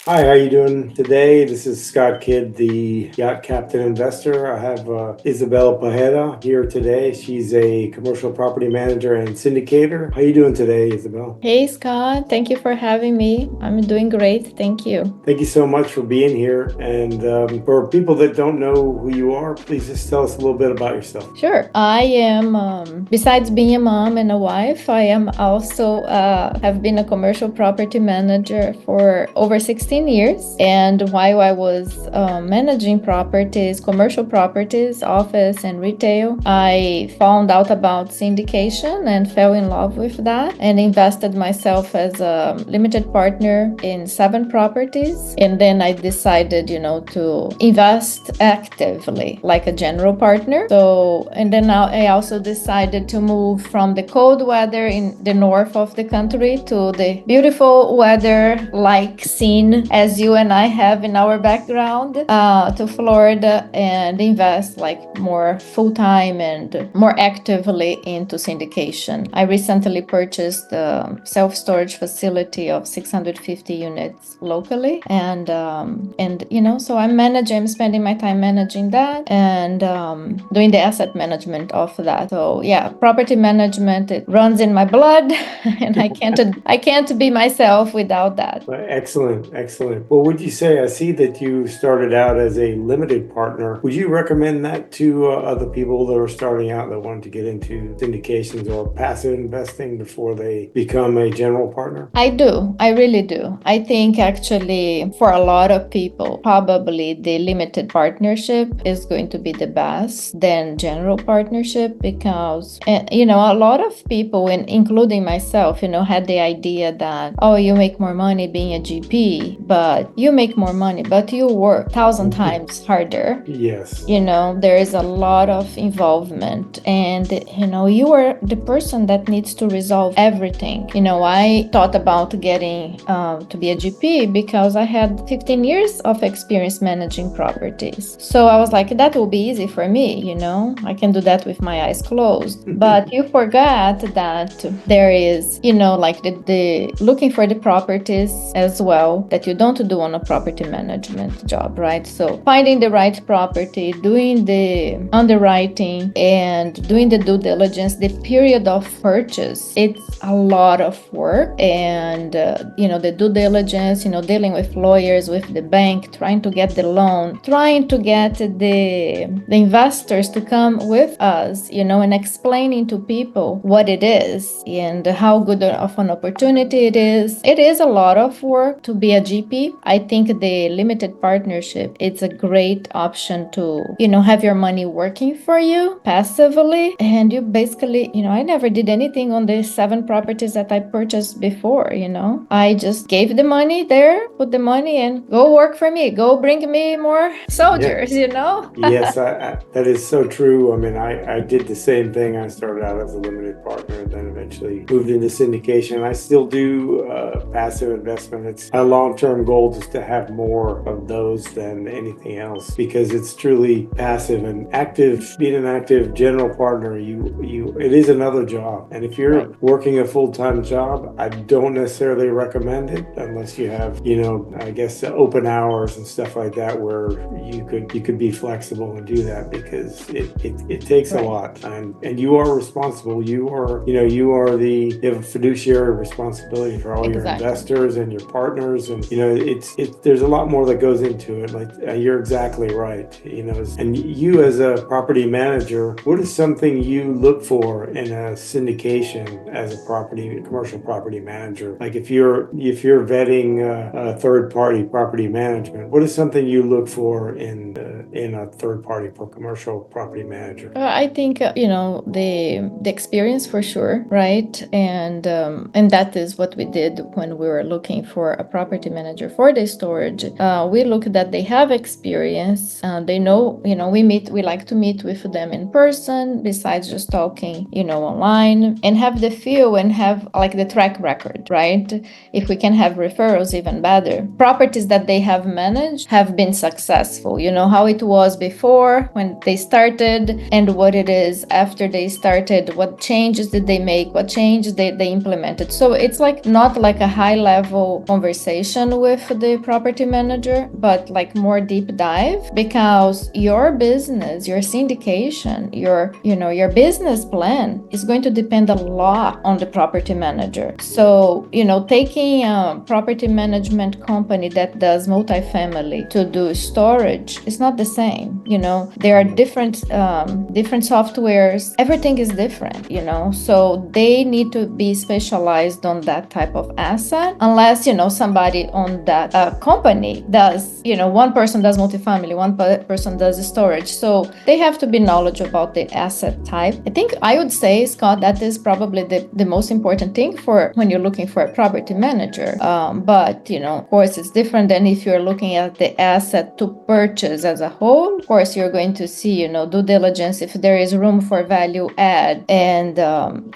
Hi, how you doing today? This is Scott Kidd, the yacht captain investor. I have Izabel Parreira here today. She's a commercial property manager and syndicator. How you doing today, Isabel? Hey Scott, thank you for having me. I'm doing great, thank you. Thank you so much for being here. And for people that don't know who you are, please just tell us a little bit about yourself. Sure. I am, besides being a mom and a wife, I am also have been a commercial property manager for over 16 years. And while I was managing properties, commercial properties, office and retail, I found out about syndication and fell in love with that and invested myself as a limited partner in 7 properties. And then I decided, to invest actively like a general partner. So, and then now I also decided to move from the cold weather in the north of the country to the beautiful weather like scene as you and I have in our background to Florida and invest like more full-time and more actively into syndication. I recently purchased a self-storage facility of 650 units locally, and so I'm spending my time managing that and doing the asset management of that. So yeah, property management, it runs in my blood and I can't be myself without that. Excellent, excellent. Well, would you say, I see that you started out as a limited partner. Would you recommend that to other people that are starting out that want to get into syndications or passive investing before they become a general partner? I do. I really do. I think actually for a lot of people, probably the limited partnership is going to be the best than general partnership because, a lot of people, including myself, had the idea that, oh, you make more money being a GP, but you make more money, but you work 1,000 times harder. Yes. There is a lot of involvement and, you are the person that needs to resolve everything. I thought about getting to be a GP because I had 15 years of experience managing properties. So I was like, that will be easy for me, I can do that with my eyes closed. But you forgot that there is, like the looking for the properties as well that you don't do on a property management job, right? So finding the right property, doing the underwriting and doing the due diligence, the period of purchase, it's a lot of work. And, the due diligence, dealing with lawyers, with the bank, trying to get the loan, trying to get the investors to come with us, and explaining to people what it is and how good of an opportunity it is. It is a lot of work to be a GP. I think the limited partnership, it's a great option to, have your money working for you passively. And you basically, I never did anything on the 7 properties that I purchased before, I just gave the money there, put the money and go work for me, go bring me more soldiers, Yes, that is so true. I mean, I did the same thing. I started out as a limited partner and then eventually moved into syndication. I still do passive investment. It's my long-term goal just to have more of those than anything else because it's truly passive and active. Being an active general partner, it is another job. And if you're working a full-time job, I don't necessarily recommend it unless you have, I guess open hours and stuff like that where you could be flexible and do that because it takes a lot and you are responsible. You have a fiduciary responsibility for all your investors and your partners, and there's a lot more that goes into it. Like you're exactly right. And you as a property manager, what is something you look for in a syndication as a commercial property manager? Like if you're vetting a third party property management, what is something you look for in a third party for commercial property manager? I think the experience for sure, right? And that is what we did when we were looking for a property manager for the storage. We look that they have experience. They know, we like to meet with them in person besides just talking, online, and have the feel and have like the track record, right? If we can have referrals, even better. Properties that they have managed have been successful. How it was before when they started and what it is after they started, what changes did they make, what changes they implemented. So it's like not like a high level conversation with the property manager, but like more deep dive, because your business, your syndication, your business plan is going to depend a lot on the property manager. So, taking a property management company that does multifamily to do storage is not the same. There are different softwares. Everything is different, so they need to be specialized on that type of asset, unless somebody on that company does, one person does multifamily, one person does storage, so they have to be knowledgeable about the asset type. I think I would say, Scott, that is probably the most important thing for when you're looking for a property manager. But of course it's different than if you're looking at the asset to purchase as a whole. Of course you're going to see due diligence, if there is room for value add, and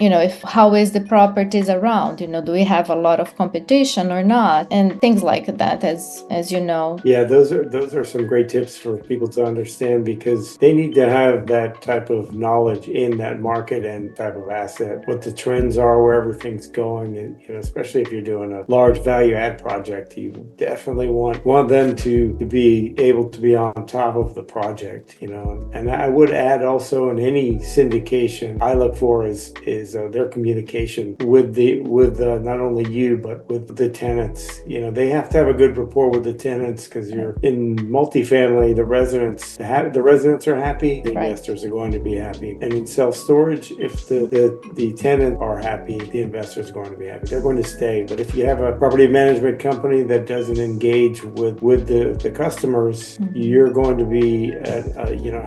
if how is the properties around, do we have a lot of competition or not, and things like that, as you know. Yeah, those are some great tips for people to understand, because they need to have that type of knowledge in that market and type of asset, what the trends are, where everything's going, and especially if you're doing a large value add project, you definitely want them to be able to be on top of the project. And I would add also, in any syndication, I look for is their communication with not only you but with the tenants. They have to have a good rapport with the tenants, because you're in multifamily, the residents are happy, the investors are going to be happy. And in self-storage, if the tenants are happy, the investors are going to be happy. They're going to stay. But if you have a property management company that doesn't engage with the customers, you're going to be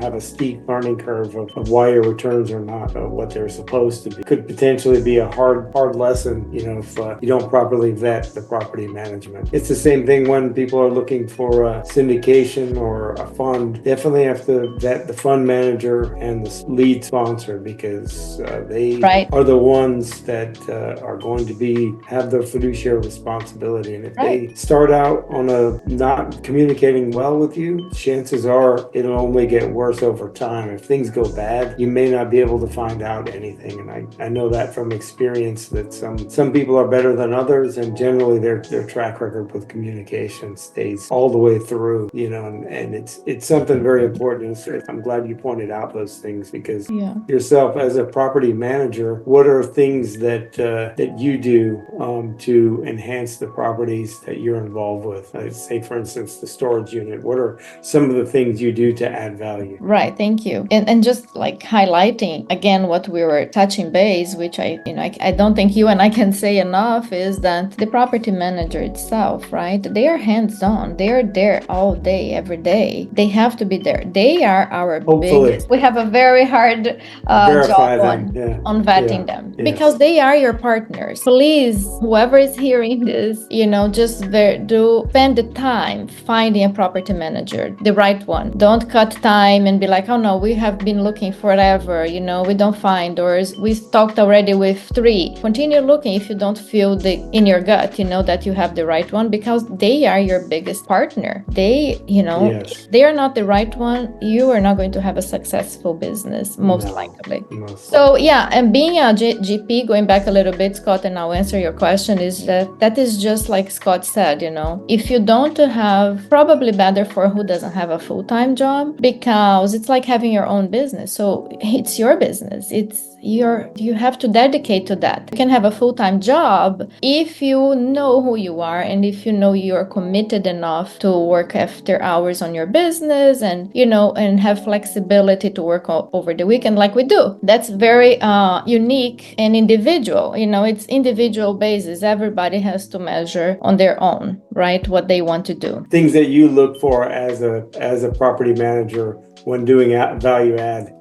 have a steep learning curve of why your returns are not what they're supposed to be. Could potentially be a hard lesson, if you don't properly vet the property management. It's the same thing when people are looking for a syndication or a fund. Definitely have to vet the fund manager and the lead sponsor, because they are the ones that are going to have the fiduciary responsibility. And if they start out on not communicating well with you, chances are it'll only get worse over time. If things go bad, you may not be able to find out anything. And I know that from experience, that some people are better than others, and generally their track record with communication stays all the way through, and it's something very important. I'm glad you pointed out those things, because yourself as a property manager, what are things that you do to enhance the properties that you're involved with? Say, for instance, the storage unit. What are some of the things you do to add value? Right, thank you. And just like highlighting again what we were touching base, which I don't think you and I can say enough, is that the property manager itself, right? They are hands-on. They are there all day, every day. They have to be there. They are our biggest. We have a very hard job on vetting them, because they are your partners. Please, whoever is hearing this, just spend the time finding a property manager, the right one. Don't cut time and be like, oh no, we have been looking forever, we don't find, or we talked already with 3. Continue looking if you don't feel in your gut, that you have the right one, because they are your biggest partner. They, if they are not the right one, you are not going to have a successful business, most likely. So and being a GP, going back a little bit, Scott, and I'll answer your question, is that is just like Scott said, if you don't have, probably better for who doesn't have a full-time job, because it's like having your own business. So it's your business. You have to dedicate to that. You can have a full-time job if you know who you are, and if you're committed enough to work after hours on your business, and and have flexibility to work over the weekend like we do. That's very unique and individual. It's individual basis. Everybody has to measure on their own, right, what they want to do. Things that you look for as a property manager when doing value add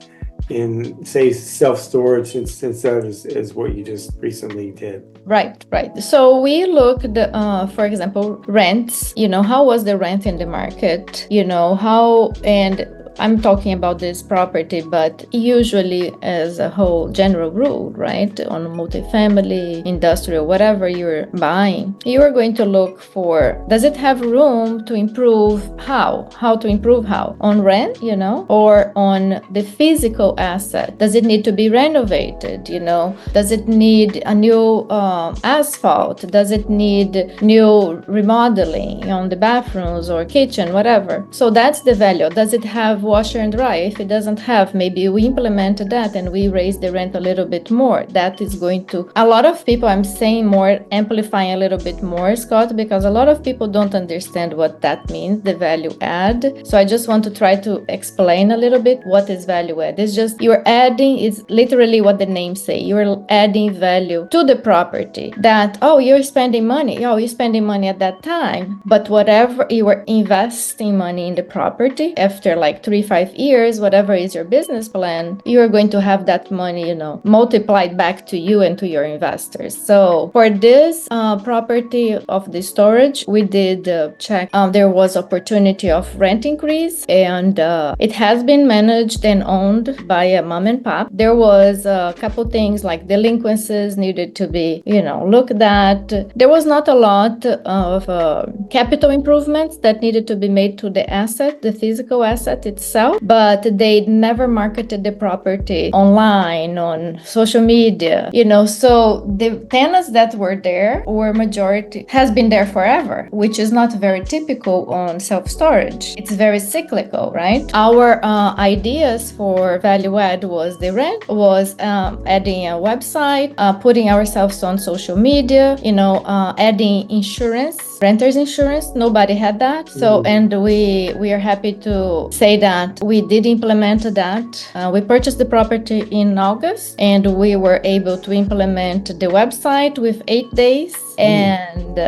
in, say, self-storage, since that is what you just recently did. Right. So we looked, for example, rents, how was the rent in the market, how, and I'm talking about this property, but usually as a whole general rule, right? On multifamily, industrial, whatever you're buying, you are going to look for, does it have room to improve? How to improve how? On rent, or on the physical asset? Does it need to be renovated? Does it need a new asphalt? Does it need new remodeling on the bathrooms or kitchen, whatever? So that's the value. Does it have washer and dryer? If it doesn't have, maybe we implement that and we raise the rent a little bit more. That is going to, a lot of people, I'm saying more, amplifying a little bit more, Scott, because a lot of people don't understand what that means, the value add. So I just want to try to explain a little bit what is value add. It's just you're adding, is literally what the name say. You're adding value to the property that, you're spending money. You're spending money at that time. But whatever you are investing money in the property, after like 3-5 years, whatever is your business plan, you're going to have that money, multiplied back to you and to your investors. So for this property of the storage, we did check. There was opportunity of rent increase, and it has been managed and owned by a mom and pop. There was a couple things like delinquencies needed to be, looked at. There was not a lot of capital improvements that needed to be made to the asset, the physical asset itself, but they never marketed the property online, on social media, so the tenants that were there were majority, has been there forever, which is not very typical on self-storage. It's very cyclical, right? Our ideas for value add was the rent, was adding a website, putting ourselves on social media, adding insurance, renter's insurance. Nobody had that. So, and we are happy to say that we did implement that. We purchased the property in August, and we were able to implement the website with 8 days. And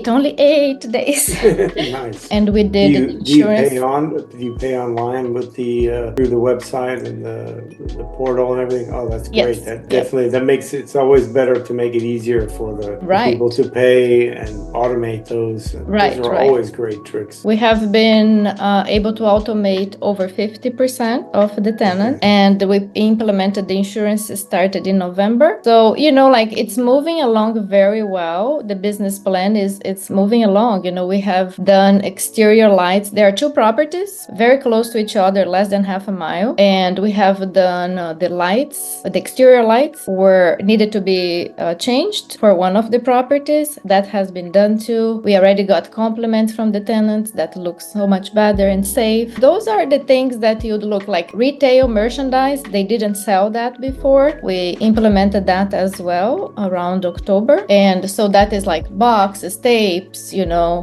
only 8 days. Nice. And we did insurance. Do you pay online with the through the website and the portal and everything? Oh, that's great. Yes. That definitely that makes it's always better to make it easier for the people to pay and automate those. Those are always great tricks. We have been able to automate over 50% of the tenants, and we implemented the insurance started in November. So it's moving along very well. The business plan it's moving along. We have done exterior lights. There are 2 properties very close to each other, less than half a mile, and we have done the lights. The exterior lights were needed to be changed for one of the properties. That has been done too. We already got compliments from the tenants that looks so much better and safe. Those are the things that you'd look like retail merchandise. They didn't sell that before. We implemented that as well around October, and so that is like boxes, tapes,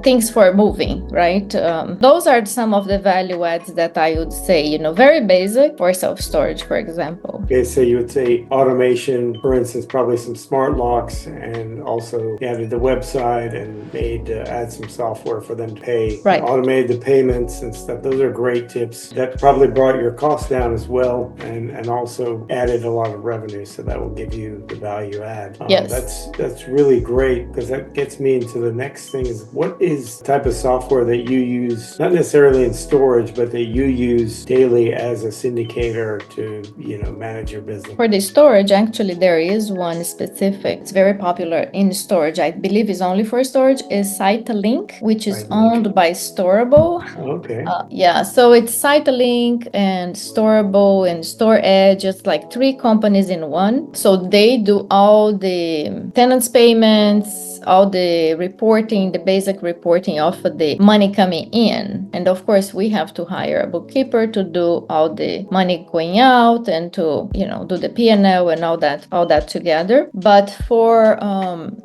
things for moving, right? Those are some of the value adds that I would say, very basic for self-storage, for example. Okay, so you would say automation, for instance, probably some smart locks, and also added the website and made add some software for them to pay. Right. Automated the payments and stuff. Those are great tips. That probably brought your costs down as well, and also added a lot of revenue. So that will give you the value add. Yes. That's really great, because that gets me into the next thing is, what is the type of software that you use, not necessarily in storage, but that you use daily as a syndicator to, manage your business? For the storage, actually, there is one specific. It's very popular in storage. I believe it's only for storage, is SiteLink, which is owned by Storable. Okay. So it's SiteLink and Storable and StoreEdge. It's like 3 companies in one. So they do all the tenants payments, all the reporting, the basic reporting of the money coming in. And of course, we have to hire a bookkeeper to do all the money going out and to, do the P&L and all that together. But for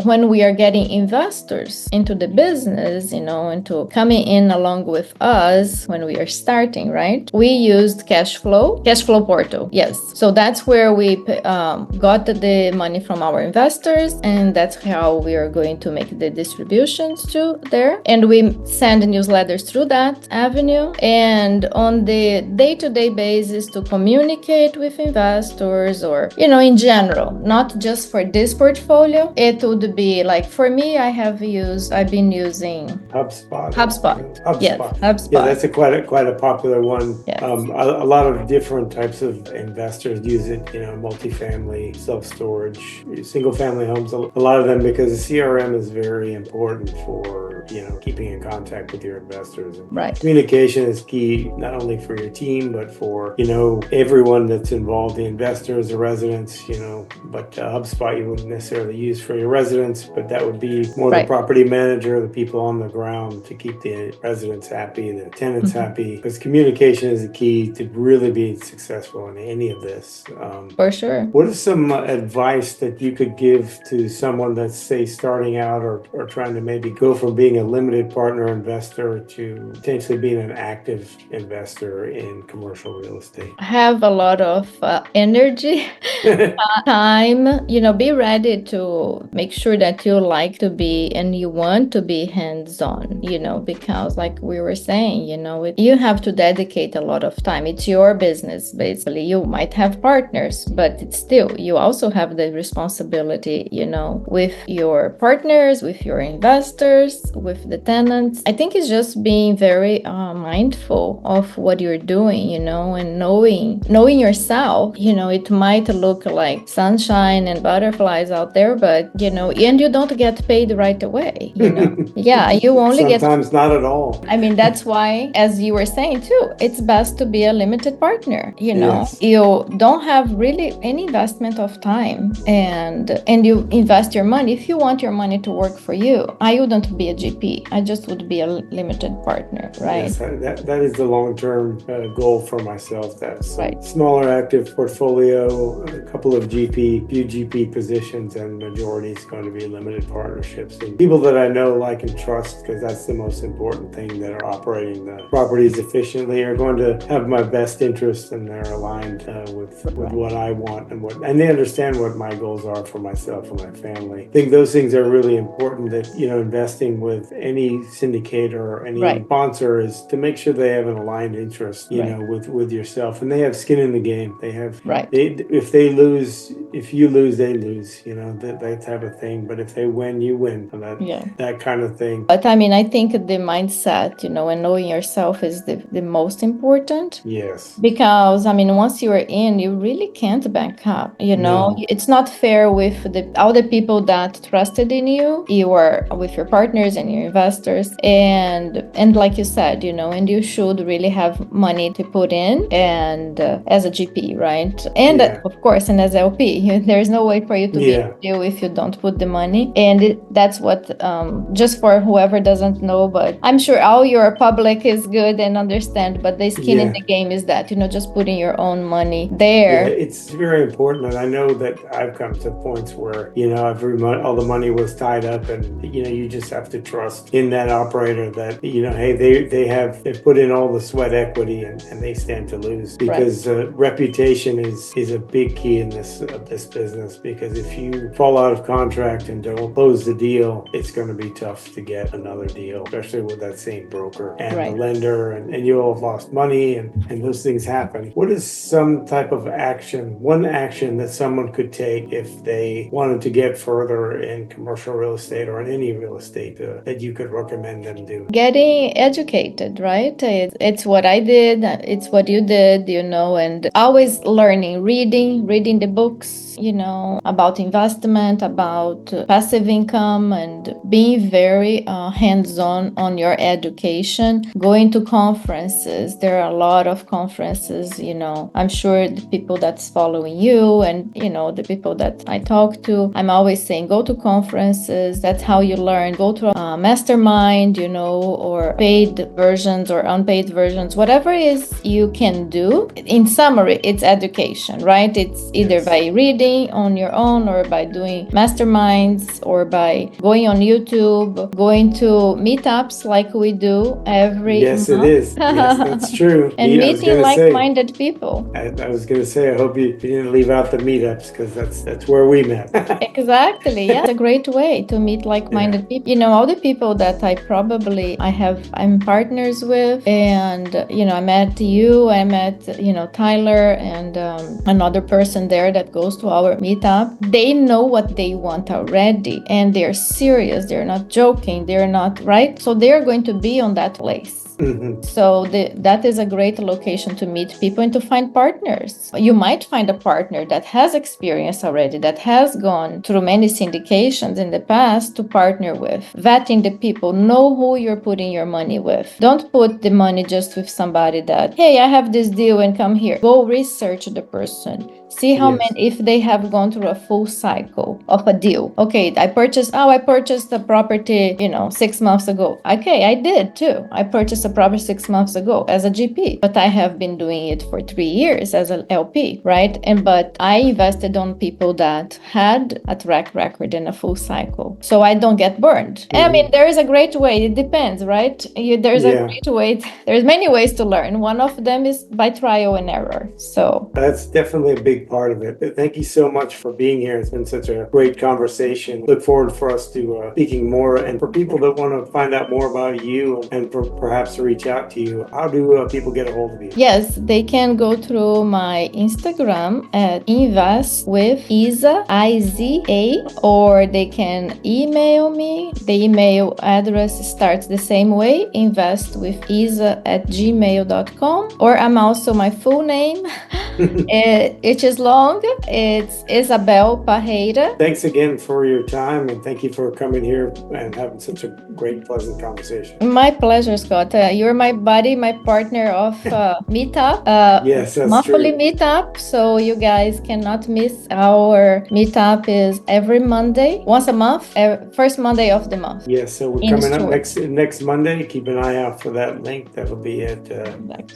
when we are getting investors into the business, into coming in along with us when we are starting, right? We used cash flow portal. Yes. So that's where we got the money from our investors, and that's how we are going going to make the distributions to there, and we send newsletters through that avenue. And on the day-to-day basis, to communicate with investors, or in general, not just for this portfolio, it would be like, for me, I've been using HubSpot. Yes, HubSpot. Yeah, that's quite a popular one. Yes. A lot of different types of investors use it. Multifamily, self-storage, single-family homes. A lot of them, because the CRM is very important for keeping in contact with your investors. Right. Communication is key, not only for your team, but for everyone that's involved, the investors, the residents. But HubSpot you wouldn't necessarily use for your residents, but that would be more the property manager, the people on the ground, to keep the residents happy, the tenants happy. Because communication is the key to really being successful in any of this. For sure. What is some advice that you could give to someone that's, say, starting out or trying to maybe go from being a limited partner investor to potentially being an active investor in commercial real estate? Have a lot of energy, time, be ready to make sure that you like to be and you want to be hands-on, because like we were saying, you have to dedicate a lot of time. It's your business, basically. You might have partners, but it's still, you also have the responsibility, with your partners, with your investors, with the tenants. I think it's just being very mindful of what you're doing, and knowing yourself. It might look like sunshine and butterflies out there, but and you don't get paid right away. Yeah, you only sometimes not at all. I mean, that's why, as you were saying too, it's best to be a limited partner. Yes. You don't have really any investment of time, and you invest your money. If you want your money to work for you, I wouldn't be a GP. I just would be a limited partner, right? Yes, that is the long-term goal for myself. That's right. Smaller active portfolio, a couple of few GP positions, and majority is going to be limited partnerships. And people that I know, like, and trust, because that's the most important thing, that are operating the properties efficiently, are going to have my best interest, and they're aligned with what I want and they understand what my goals are for myself and my family. I think those things are really important, that investing with any syndicator or any sponsor is to make sure they have an aligned interest with yourself, and they have skin in the game. They have if you lose, they lose, that type of thing. But if they win, you win, that kind of thing. But I mean, I think the mindset, and knowing yourself is the most important. Yes. Because I mean, once you are in, you really can't back up. No. It's not fair with all the people that trusted in you. You are with your partners and your investors, and like you said, and you should really have money to put in, and as a GP, right? And of course, and as LP, there's no way for you to be a deal if you don't put the money. And that's what, just for whoever doesn't know, but I'm sure all your public is good and understand, but the skin in the game is that, just putting your own money there. Yeah, it's very important. And I know that I've come to points where, all the money was tied up, and, you just have to trust in that operator that, hey, they've put in all the sweat equity, and they stand to lose, because reputation is a big key in this business. Because if you fall out of contract and don't close the deal, it's going to be tough to get another deal, especially with that same broker and the lender, and you'll have lost money, and those things happen. What is some type of one action that someone could take if they wanted to get further in commercial real estate or in any real estate that you could recommend them do? Getting educated, right? It's what I did, it's what you did, and always learning, reading the books, about investment, about passive income, and being very hands-on on your education, going to conferences. There are a lot of conferences, I'm sure the people that's following you and, the people that I talk to, I'm always saying, go to conferences. That's how you learn. Go to mastermind, or paid versions or unpaid versions, whatever is you can do. In summary, it's education, right? It's either by reading on your own or by doing masterminds or by going on YouTube, going to meetups like we do every Yes, month. it is. Yes, that's true. And meeting like-minded people. I was going to say, I hope you didn't leave out the meetups, because that's where we met. Exactly. Yeah, it's a great way to meet like-minded people. All the people that I'm partners with, and I met you, I met Tyler, and another person there that goes to our meetup. They know what they want already, and they're serious. They're not joking. They're not, right. So they're going to be on that place. Mm-hmm. So that is a great location to meet people and to find partners. You might find a partner that has experience already, that has gone through many syndications in the past to partner with. Vetting the people, know who you're putting your money with. Don't put the money just with somebody that, hey, I have this deal and come here. Go research the person. See how many, if they have gone through a full cycle of a deal. Okay, I purchased the property, 6 months ago. Okay, I did too. I purchased a property 6 months ago as a GP, but I have been doing it for 3 years as an LP, right? But I invested on people that had a track record in a full cycle, so I don't get burned. I mean, there is a great way. It depends, right? There's a great way. There's many ways to learn. One of them is by trial and error. So that's definitely a big part of it. But thank you so much for being here. It's been such a great conversation. Look forward for us to speaking more. And for people that want to find out more about you and perhaps reach out to you, how do people get a hold of you? Yes, they can go through my Instagram at invest with Isa, IZA, or they can email me. The email address starts the same way, investwithisa@gmail.com, or I'm also my full name. It is long. It's Izabel Parreira. Thanks again for your time, and thank you for coming here and having such a great, pleasant conversation. My pleasure, Scott. You're my buddy, my partner of meetup. Yes, that's monthly true. meetup, so you guys cannot miss. Our meetup is every Monday, once a month, first Monday of the month. Yes, so we're coming up next Monday. Keep an eye out for that link. That'll be at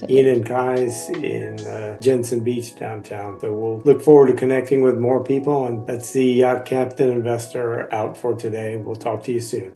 Ian and Kai's in Jensen Beach downtown. So we'll look forward to connecting with more people, and that's the Yacht Captain Investor out for today. We'll talk to you soon.